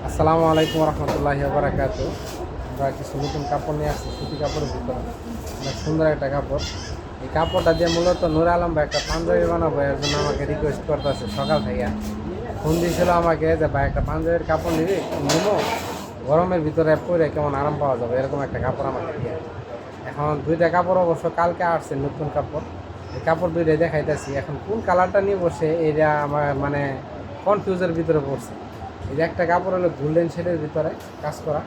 আসসালামু আলাইকুম রহমতুল্লাহি বারাকাতু। আমরা কিছু নতুন কাপড় নিয়ে আসছি সুতি কাপড়ের ভিতরে, অনেক সুন্দর একটা কাপড়। এই কাপড়টা দিয়ে মূলত নূর আলম ভাই একটা পাঞ্জাবি বানাবো, এর জন্য আমাকে রিকোয়েস্ট করতেছে সকাল থেকে। ফোন দিয়েছিল আমাকে যে ভাই একটা পাঞ্জাবির কাপড় নিবি, নিবো, গরমের ভিতরে পরে কেমন আরাম পাওয়া যাবে এরকম একটা কাপড় আমাকে দিয়ে। এখন দুইটা কাপড় অবশ্য কালকে আসছে নতুন কাপড়, এই কাপড় দুইটাই দেখাইতেছি। এখন কোন কালারটা নিয়ে বসে এটা আমার মানে কনফিউজের ভিতরে পড়ছে। এই যে একটা কাপড় হলো গোল্ডেন শেডের ভিতরে কাজ করা,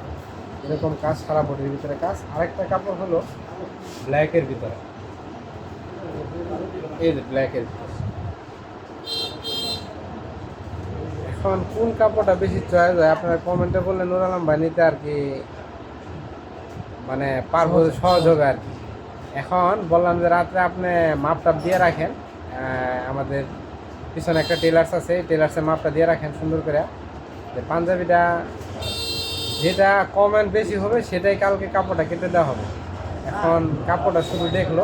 এরকম কাজ সারা বডির ভিতরে কাজ। আরেকটা কাপড় হলো ব্ল্যাকের ভিতরে, এই যে ব্ল্যাকের ভিতরে। এখন কোন কাপড়টা বেশি চয়েস হয় আপনারা কমেন্টে বললে নূর আলম ভাই নিতে আর কি মানে পারবো, সহজ হবে আর কি। এখন বললাম যে রাত্রে আপনি মাপটা দিয়ে রাখেন, আমাদের পিছনে একটা টেলার্স আছে, এই টেলার্সের মাপটা দিয়ে রাখেন সুন্দর করে। যে পাঞ্জাবিটা যেটা কমেন্ট বেশি হবে সেটাই কালকে কাপড়টা কেটে দেওয়া হবে। এখন কাপড়টা শুধু দেখলো,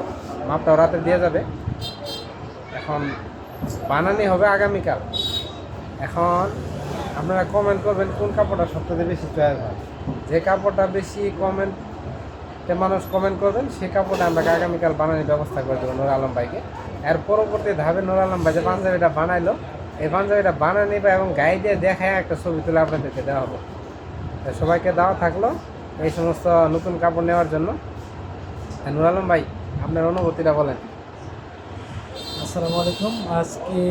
মাপটাও রাতে দিয়ে যাবে। এখন বানানি হবে আগামীকাল। এখন আপনারা কমেন্ট করবেন কোন কাপড়টা সবথেকে বেশি চয়েস হয়। যে কাপড়টা বেশি কমেন্টে মানুষ কমেন্ট করবেন সেই কাপড়টা আমরা আগামীকাল বানানোর ব্যবস্থা করে দেবো নূর আলম ভাইকে। এর পরবর্তী ধাপে নূর আলম ভাই যে পাঞ্জাবিটা বানাইলো, এই পাঞ্জাবিটা বানানি বা এবং গায়ে দিয়ে দেখায় একটা ছবি তুলে আপনাদেরকে দেওয়া হবে। সবাইকে দেওয়া থাকলো এই সমস্ত নতুন কাপড় নেওয়ার জন্য। নূর আলম ভাই, আপনার অনুভূতিটা বলেন। আসসালামু আলাইকুম। আজকে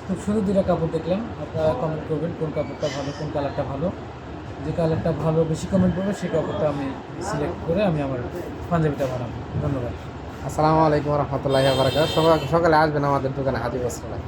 খুব সুন্দর দুটা কাপড় দেখলাম। আপনারা কমেন্ট করবেন কোন কাপড়টা ভালো, কোন কালারটা ভালো। যে কালারটা ভালো বেশি কমেন্ট করবে সেই কাপড়টা আমি সিলেক্ট করে আমি আমার পাঞ্জাবিটা বানাবো। ধন্যবাদ। আসসালামু আলাইকুম রহমতুল্লাহি ওয়া বারাকাতুহু। সকালে আসবেন আমাদের দোকানে হাজি বস্ত্রালয়।